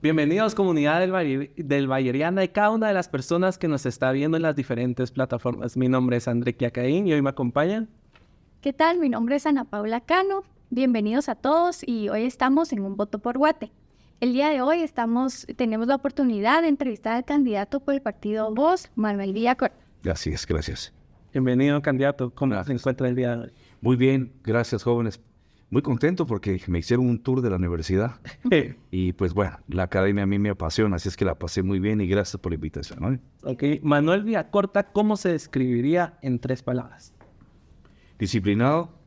Bienvenidos comunidad del Bayeriana y cada una de las personas que nos está viendo en las diferentes plataformas. Mi nombre es André Quiacaín y hoy me acompañan. ¿Qué tal? Mi nombre es Ana Paula Cano. Bienvenidos a todos y hoy estamos en Un Voto por Guate. El día de hoy tenemos la oportunidad de entrevistar al candidato por el partido Voz, Manuel Villacor. Gracias. Bienvenido, candidato. ¿Cómo se encuentra el día de hoy? Muy bien, gracias, jóvenes. Muy contento porque me hicieron un tour de la universidad y pues bueno, la academia a mí me apasiona, así es que la pasé muy bien y gracias por la invitación, ¿no? Ok, Manuel Villacorta, ¿cómo se describiría en 3 palabras? Disciplinado,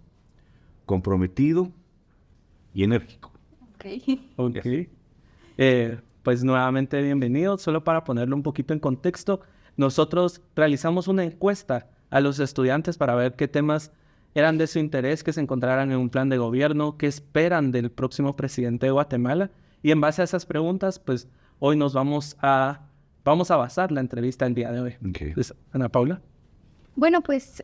comprometido y enérgico. Ok. Pues nuevamente bienvenido. Solo para ponerlo un poquito en contexto, nosotros realizamos una encuesta a los estudiantes para ver qué temas eran de su interés que se encontraran en un plan de gobierno, qué esperan del próximo presidente de Guatemala. Y en base a esas preguntas, pues hoy nos vamos a basar la entrevista el día de hoy. Okay. Entonces, Ana Paula. Bueno, pues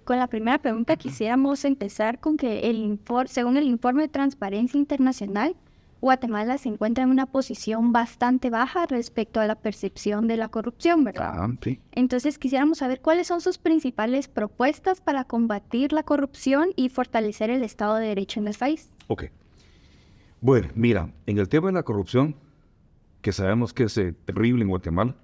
con la primera pregunta quisiéramos empezar con que según el informe de Transparencia Internacional, Guatemala se encuentra en una posición bastante baja respecto a la percepción de la corrupción, ¿verdad? Sí. Entonces quisiéramos saber cuáles son sus principales propuestas para combatir la corrupción y fortalecer el Estado de Derecho en el país. Ok. Bueno, mira, en el tema de la corrupción, que sabemos que es terrible en Guatemala,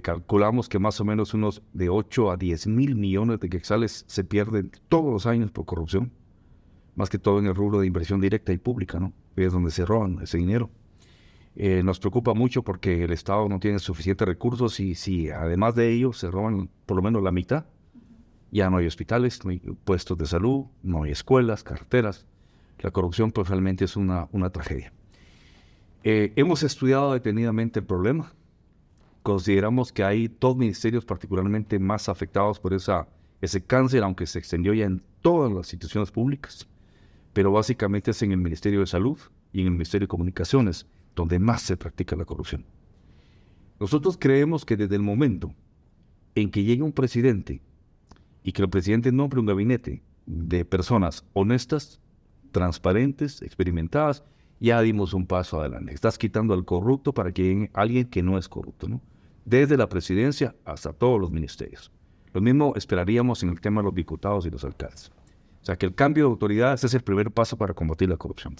calculamos que más o menos unos de 8 a 10 mil millones de quetzales se pierden todos los años por corrupción, más que todo en el rubro de inversión directa y pública, ¿no? Es donde se roban ese dinero. Nos preocupa mucho porque el Estado no tiene suficientes recursos y si además de ello se roban por lo menos la mitad, ya no hay hospitales, no hay puestos de salud, no hay escuelas, carreteras. La corrupción pues realmente es una tragedia. Hemos estudiado detenidamente el problema. Consideramos que hay 2 ministerios particularmente más afectados por ese cáncer, aunque se extendió ya en todas las instituciones públicas, pero básicamente es en el Ministerio de Salud y en el Ministerio de Comunicaciones donde más se practica la corrupción. Nosotros creemos que desde el momento en que llegue un presidente y que el presidente nombre un gabinete de personas honestas, transparentes, experimentadas, ya dimos un paso adelante. Estás quitando al corrupto para que llegue alguien que no es corrupto, ¿no? Desde la presidencia hasta todos los ministerios. Lo mismo esperaríamos en el tema de los diputados y los alcaldes. O sea que el cambio de autoridades es el primer paso para combatir la corrupción.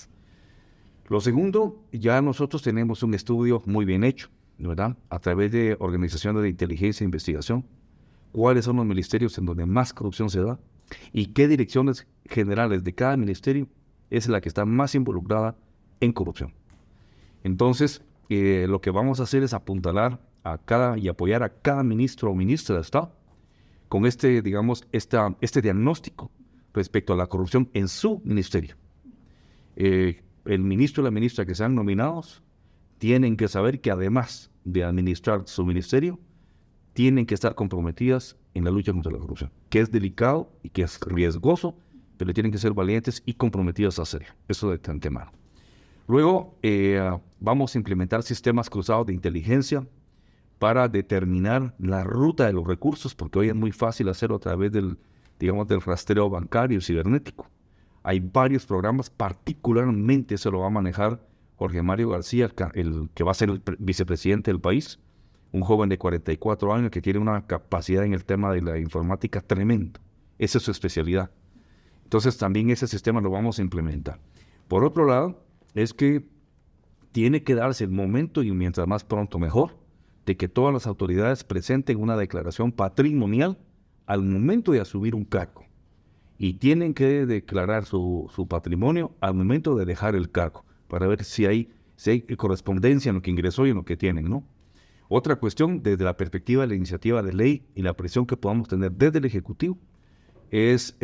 Lo segundo, ya nosotros tenemos un estudio muy bien hecho, ¿verdad? A través de organizaciones de inteligencia e investigación, cuáles son los ministerios en donde más corrupción se da y qué direcciones generales de cada ministerio es la que está más involucrada en corrupción. Entonces, lo que vamos a hacer es apuntalar y apoyar a cada ministro o ministra de Estado con este diagnóstico respecto a la corrupción en su ministerio. El ministro y la ministra que sean nominados tienen que saber que además de administrar su ministerio, tienen que estar comprometidas en la lucha contra la corrupción, que es delicado y que es riesgoso, pero tienen que ser valientes y comprometidas a hacerlo. Eso de antemano. Luego vamos a implementar sistemas cruzados de inteligencia para determinar la ruta de los recursos, porque hoy es muy fácil hacerlo a través del rastreo bancario cibernético. Hay varios programas, particularmente se lo va a manejar Jorge Mario García, el que va a ser el vicepresidente del país, un joven de 44 años que tiene una capacidad en el tema de la informática tremenda. Esa es su especialidad. Entonces también ese sistema lo vamos a implementar. Por otro lado, es que tiene que darse el momento, y mientras más pronto mejor, de que todas las autoridades presenten una declaración patrimonial al momento de asumir un cargo. Y tienen que declarar su patrimonio al momento de dejar el cargo, para ver si hay correspondencia en lo que ingresó y en lo que tienen, ¿no? Otra cuestión, desde la perspectiva de la iniciativa de ley y la presión que podamos tener desde el Ejecutivo, es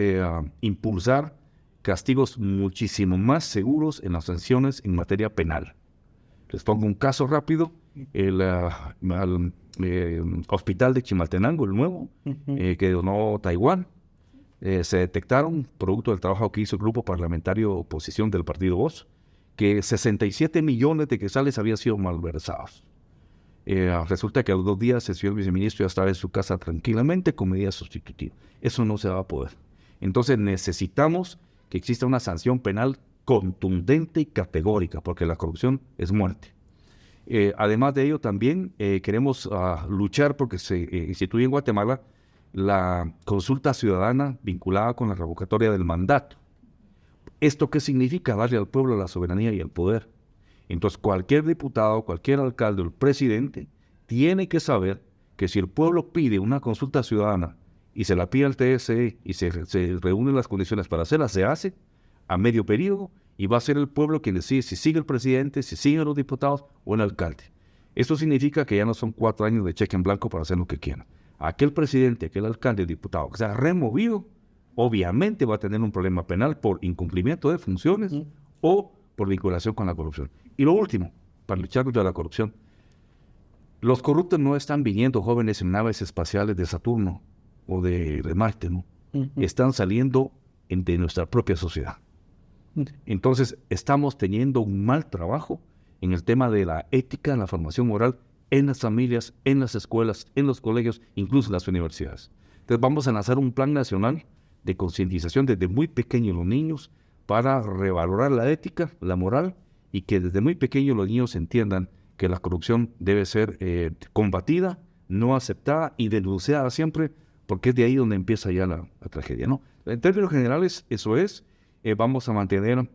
impulsar castigos muchísimo más seguros en las sanciones en materia penal. Les pongo un caso rápido. El hospital de Chimaltenango, el nuevo, que donó Taiwán, se detectaron, producto del trabajo que hizo el grupo parlamentario oposición del partido Voz, que 67 millones de quetzales habían sido malversados. Resulta que a los 2 días el señor viceministro ya estaba en su casa tranquilamente con medidas sustitutivas. Eso no se va a poder. Entonces necesitamos que exista una sanción penal contundente y categórica, porque la corrupción es muerte. Además de ello, también queremos luchar porque se instituye en Guatemala la consulta ciudadana vinculada con la revocatoria del mandato. ¿Esto qué significa? Darle al pueblo la soberanía y el poder. Entonces, cualquier diputado, cualquier alcalde o el presidente tiene que saber que si el pueblo pide una consulta ciudadana y se la pide al TSE y se reúnen las condiciones para hacerla, se hace a medio periodo y va a ser el pueblo quien decide si sigue el presidente, si siguen los diputados o el alcalde. Esto significa que ya no son 4 años de cheque en blanco para hacer lo que quieran. Aquel presidente, aquel alcalde, diputado que sea removido, obviamente va a tener un problema penal por incumplimiento de funciones o por vinculación con la corrupción. Y lo último, para luchar contra la corrupción, los corruptos no están viniendo jóvenes en naves espaciales de Saturno o de Marte, ¿no? Están saliendo de nuestra propia sociedad. Entonces, estamos teniendo un mal trabajo en el tema de la ética, en la formación moral, en las familias, en las escuelas, en los colegios, incluso en las universidades. Entonces, vamos a lanzar un plan nacional de concientización desde muy pequeños los niños para revalorar la ética, la moral, y que desde muy pequeños los niños entiendan que la corrupción debe ser combatida, no aceptada y denunciada siempre, porque es de ahí donde empieza ya la tragedia, ¿no? En términos generales, eso es. Vamos a mantener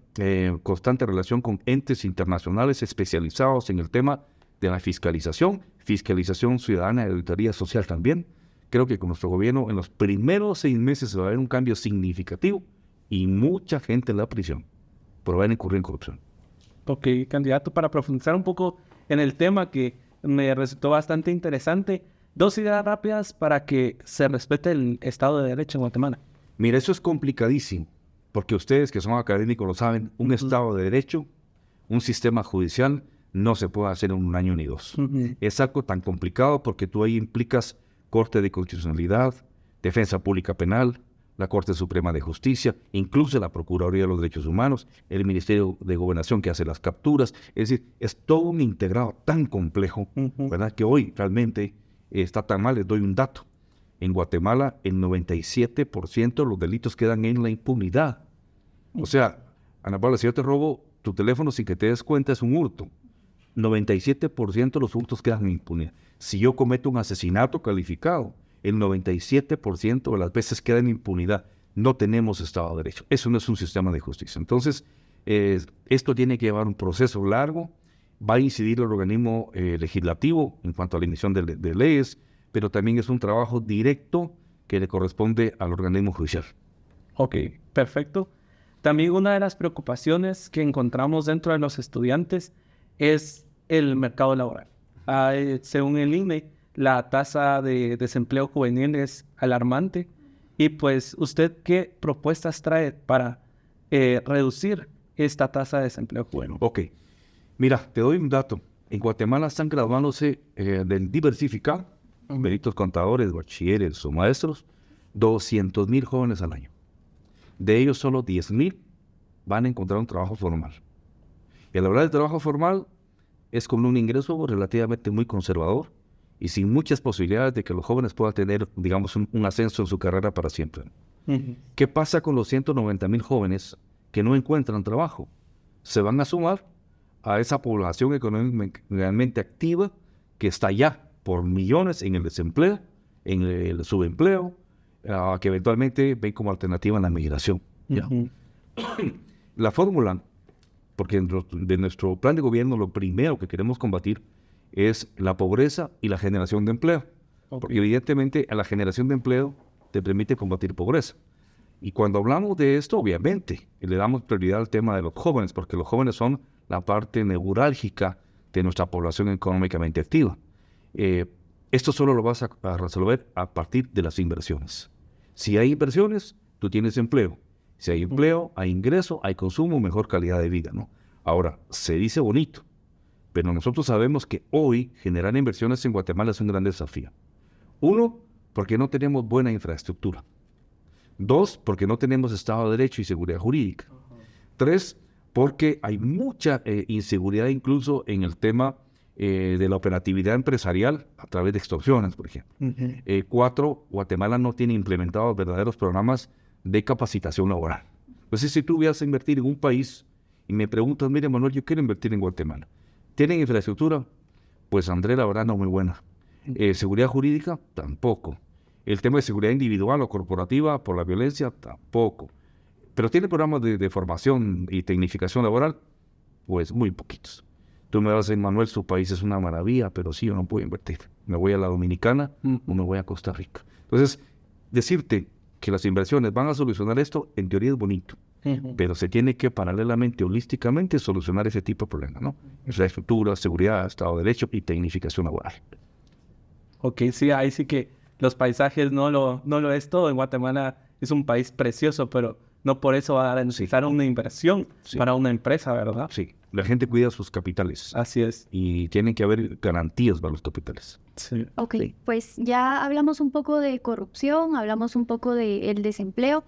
constante relación con entes internacionales especializados en el tema de la fiscalización ciudadana y auditoría social también. Creo que con nuestro gobierno en los primeros 6 meses se va a ver un cambio significativo y mucha gente en la prisión por haber incurrido en corrupción. Ok, candidato, para profundizar un poco en el tema que me resultó bastante interesante, 2 ideas rápidas para que se respete el Estado de Derecho en Guatemala. Mira, eso es complicadísimo, porque ustedes que son académicos lo saben, un Estado de Derecho, un sistema judicial, no se puede hacer en 1 año ni 2. Es algo tan complicado porque tú ahí implicas Corte de Constitucionalidad, Defensa Pública Penal, la Corte Suprema de Justicia, incluso la Procuraduría de los Derechos Humanos, el Ministerio de Gobernación que hace las capturas. Es decir, es todo un integrado tan complejo, ¿verdad? Que hoy realmente está tan mal. Les doy un dato. En Guatemala, el 97% de los delitos quedan en la impunidad. O sea, Ana Paula, si yo te robo tu teléfono sin que te des cuenta, es un hurto. 97% de los hurtos quedan en impunidad. Si yo cometo un asesinato calificado, el 97% de las veces queda en impunidad. No tenemos Estado de Derecho. Eso no es un sistema de justicia. Entonces, esto tiene que llevar un proceso largo. Va a incidir el organismo legislativo en cuanto a la emisión de leyes, pero también es un trabajo directo que le corresponde al organismo judicial. Ok, perfecto. También una de las preocupaciones que encontramos dentro de los estudiantes es el mercado laboral. Según el INE, la tasa de desempleo juvenil es alarmante. Y pues, ¿usted qué propuestas trae para reducir esta tasa de desempleo juvenil? Ok, mira, te doy un dato. En Guatemala están graduándose del diversificado, peritos contadores, bachilleres o maestros, 200,000 jóvenes al año. De ellos solo 10,000 van a encontrar un trabajo formal. Y a la hora del trabajo formal es con un ingreso relativamente muy conservador y sin muchas posibilidades de que los jóvenes puedan tener, digamos, un ascenso en su carrera para siempre. ¿Qué pasa con los 190,000 jóvenes que no encuentran trabajo? Se van a sumar a esa población económicamente activa que está ya por millones en el desempleo, en el subempleo, que eventualmente ven como alternativa la migración. La fórmula, porque de nuestro plan de gobierno lo primero que queremos combatir es la pobreza y la generación de empleo. Porque evidentemente a la generación de empleo te permite combatir pobreza. Y cuando hablamos de esto, obviamente, le damos prioridad al tema de los jóvenes, porque los jóvenes son la parte neurálgica de nuestra población económicamente activa. Esto solo lo vas a resolver a partir de las inversiones. Si hay inversiones, tú tienes empleo. Si hay empleo, hay ingreso, hay consumo, mejor calidad de vida, ¿no? Ahora, se dice bonito, pero nosotros sabemos que hoy generar inversiones en Guatemala es un gran desafío. 1, porque no tenemos buena infraestructura. 2, porque no tenemos Estado de Derecho y seguridad jurídica. 3, porque hay mucha inseguridad incluso en el tema de la operatividad empresarial a través de extorsiones, por ejemplo. 4, Guatemala no tiene implementados verdaderos programas de capacitación laboral. Entonces, si tú vas a invertir en un país y me preguntas, mire, Manuel, yo quiero invertir en Guatemala, ¿tienen infraestructura? Pues André, la verdad, no muy buena. ¿Seguridad jurídica? Tampoco. El tema de seguridad individual o corporativa por la violencia, tampoco. Pero tiene programas de formación y tecnificación laboral, pues muy poquitos. Tú me vas a decir, Manuel, su país es una maravilla, pero sí, yo no puedo invertir. Me voy a la Dominicana o me voy a Costa Rica. Entonces, decirte que las inversiones van a solucionar esto, en teoría es bonito, pero se tiene que paralelamente, holísticamente, solucionar ese tipo de problemas, ¿no? Infraestructura, seguridad, Estado de Derecho y tecnificación laboral. Ok, sí, ahí sí que los paisajes no lo es todo. En Guatemala es un país precioso, pero no por eso va a necesitar una inversión para una empresa, ¿verdad? Sí, la gente cuida sus capitales. Así es. Y tienen que haber garantías para los capitales. Sí. Ok, pues ya hablamos un poco de corrupción, hablamos un poco del desempleo,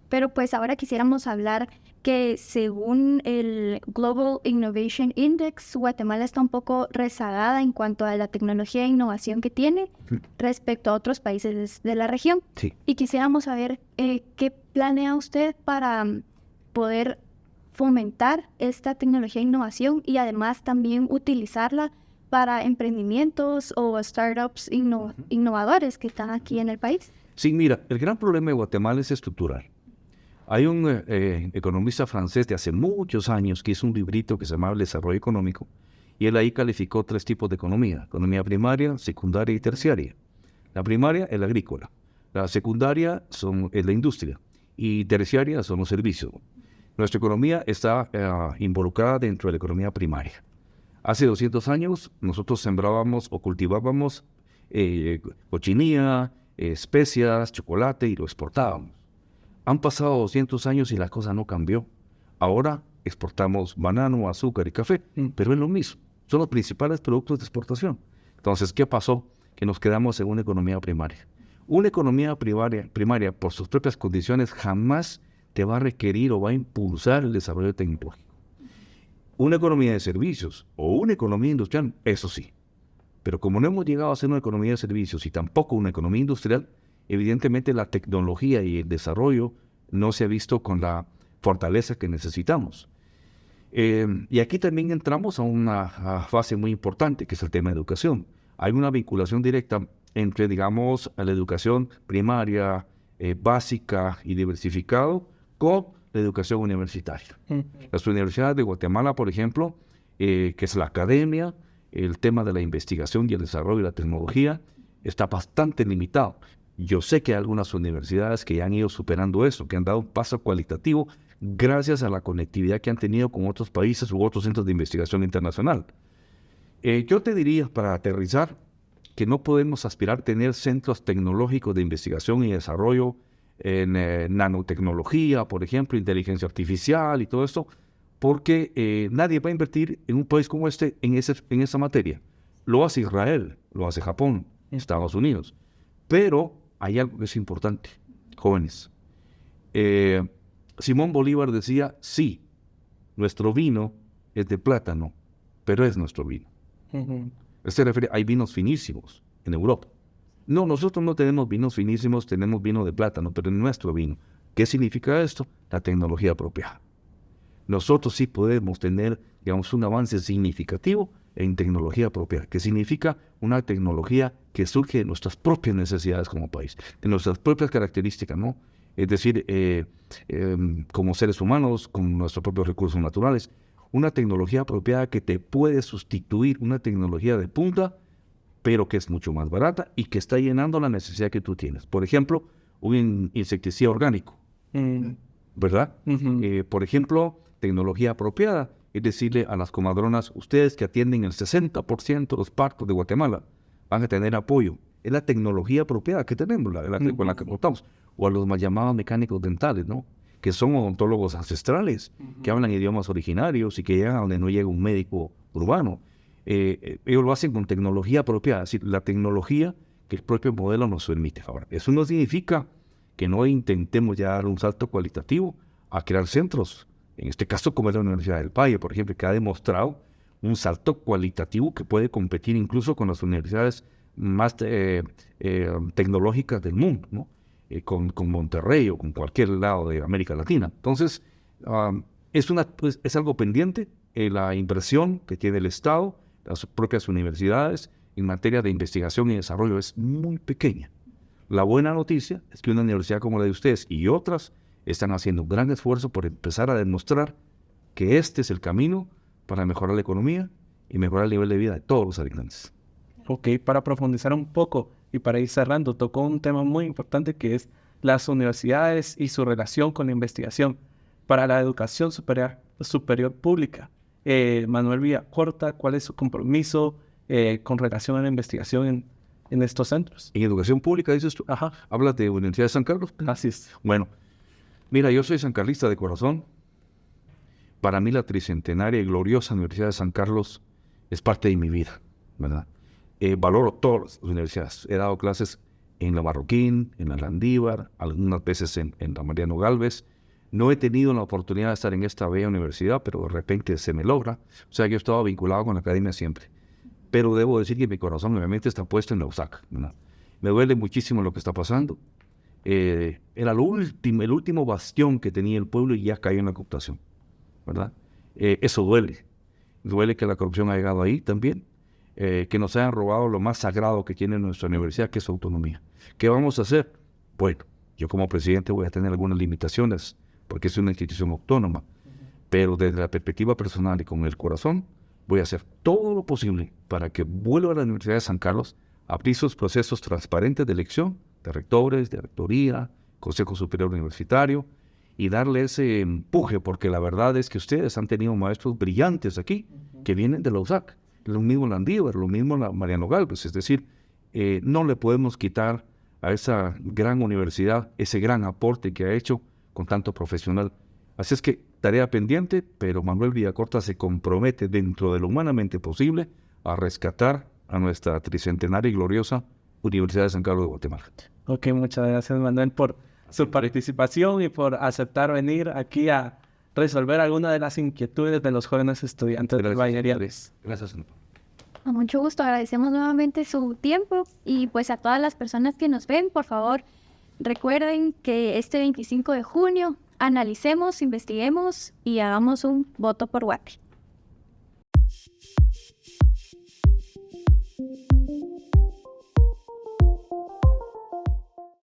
pero pues ahora quisiéramos hablar que según el Global Innovation Index, Guatemala está un poco rezagada en cuanto a la tecnología e innovación que tiene respecto a otros países de la región. Sí. Y quisiéramos saber qué planea usted para poder fomentar esta tecnología e innovación y además también utilizarla para emprendimientos o startups innovadores que están aquí en el país. Sí, mira, el gran problema de Guatemala es estructural. Hay un economista francés de hace muchos años que hizo un librito que se llamaba El Desarrollo Económico, y él ahí calificó 3 tipos de economía: economía primaria, secundaria y terciaria. La primaria es la agrícola, la secundaria es la industria y terciaria son los servicios. Nuestra economía está involucrada dentro de la economía primaria. Hace 200 años nosotros sembrábamos o cultivábamos cochinilla, especias, chocolate y lo exportábamos. Han pasado 200 años y la cosa no cambió. Ahora exportamos banano, azúcar y café, pero es lo mismo. Son los principales productos de exportación. Entonces, ¿qué pasó? Que nos quedamos en una economía primaria. Una economía primaria, por sus propias condiciones, jamás te va a requerir o va a impulsar el desarrollo tecnológico. Una economía de servicios o una economía industrial, eso sí. Pero como no hemos llegado a ser una economía de servicios y tampoco una economía industrial, evidentemente la tecnología y el desarrollo no se ha visto con la fortaleza que necesitamos. Y aquí también entramos a una fase muy importante, que es el tema de educación. Hay una vinculación directa entre, digamos, la educación primaria, básica y diversificado con la educación universitaria. Las universidades de Guatemala, por ejemplo, que es la academia, el tema de la investigación y el desarrollo y la tecnología, está bastante limitado. Yo sé que hay algunas universidades que ya han ido superando eso, que han dado un paso cualitativo gracias a la conectividad que han tenido con otros países u otros centros de investigación internacional. Yo te diría, para aterrizar, que no podemos aspirar a tener centros tecnológicos de investigación y desarrollo en nanotecnología, por ejemplo, inteligencia artificial y todo esto, porque nadie va a invertir en un país como este en esa materia. Lo hace Israel, lo hace Japón, Estados Unidos. Pero hay algo que es importante, jóvenes. Simón Bolívar decía, sí, nuestro vino es de plátano, pero es nuestro vino. Se refiere, hay vinos finísimos en Europa. No, nosotros no tenemos vinos finísimos, tenemos vino de plátano, pero es nuestro vino. ¿Qué significa esto? La tecnología apropiada. Nosotros sí podemos tener, digamos, un avance significativo en tecnología apropiada, que significa una tecnología que surge de nuestras propias necesidades como país, de nuestras propias características, ¿no? Es decir, como seres humanos, con nuestros propios recursos naturales, una tecnología apropiada que te puede sustituir una tecnología de punta, pero que es mucho más barata y que está llenando la necesidad que tú tienes. Por ejemplo, un insecticida orgánico, ¿verdad? Por ejemplo, tecnología apropiada, es decirle a las comadronas, ustedes que atienden el 60% de los partos de Guatemala, van a tener apoyo. Es la tecnología apropiada que tenemos, con la que contamos. O a los más llamados mecánicos dentales, ¿no? Que son odontólogos ancestrales, que hablan idiomas originarios y que llegan a donde no llega un médico urbano. Ellos lo hacen con tecnología apropiada, es decir, la tecnología que el propio modelo nos permite. Ahora, eso no significa que no intentemos ya dar un salto cualitativo a crear centros, en este caso como es la Universidad del Valle, por ejemplo, que ha demostrado un salto cualitativo que puede competir incluso con las universidades más tecnológicas del mundo, ¿no? con Monterrey o con cualquier lado de América Latina. Entonces, es algo pendiente. La inversión que tiene el Estado, las propias universidades, en materia de investigación y desarrollo es muy pequeña. La buena noticia es que una universidad como la de ustedes y otras están haciendo un gran esfuerzo por empezar a demostrar que este es el camino para mejorar la economía y mejorar el nivel de vida de todos los habitantes. Ok, para profundizar un poco y para ir cerrando, tocó un tema muy importante que es las universidades y su relación con la investigación para la educación superior pública. Manuel Villacorta, ¿cuál es su compromiso con relación a la investigación en estos centros? En educación pública, dices tú. Ajá. ¿Hablas de Universidad de San Carlos? Así es. Bueno, mira, yo soy sancarlista de corazón. Para mí la tricentenaria y gloriosa Universidad de San Carlos es parte de mi vida, ¿verdad? Valoro todas las universidades. He dado clases en la Marroquín, en la Landívar, algunas veces en la Mariano Gálvez. No he tenido la oportunidad de estar en esta bella universidad, pero de repente se me logra. O sea, yo he estado vinculado con la academia siempre. Pero debo decir que mi corazón obviamente está puesto en la USAC, ¿verdad? Me duele muchísimo lo que está pasando. Era el último bastión que tenía el pueblo y ya cayó en la cooptación, ¿verdad? Eso duele. Duele que la corrupción haya llegado ahí también. Que nos hayan robado lo más sagrado que tiene nuestra universidad, que es su autonomía. ¿Qué vamos a hacer? Bueno, yo como presidente voy a tener algunas limitaciones, porque es una institución autónoma, pero desde la perspectiva personal y con el corazón, voy a hacer todo lo posible para que vuelva a la Universidad de San Carlos a abrir sus procesos transparentes de elección de rectores, de rectoría, Consejo Superior Universitario, y darle ese empuje, porque la verdad es que ustedes han tenido maestros brillantes aquí, que vienen de la USAC, lo mismo Landívar, lo mismo la Mariano Gálvez, es decir, no le podemos quitar a esa gran universidad ese gran aporte que ha hecho con tanto profesional. Así es que tarea pendiente, pero Manuel Villacorta se compromete dentro de lo humanamente posible a rescatar a nuestra tricentenaria y gloriosa Universidad de San Carlos de Guatemala. Ok, muchas gracias, Manuel, por su participación y por aceptar venir aquí a resolver algunas de las inquietudes de los jóvenes estudiantes del Valle Ariales. Gracias. Con mucho gusto, agradecemos nuevamente su tiempo y pues a todas las personas que nos ven, por favor, recuerden que este 25 de junio analicemos, investiguemos y hagamos un voto por Guate.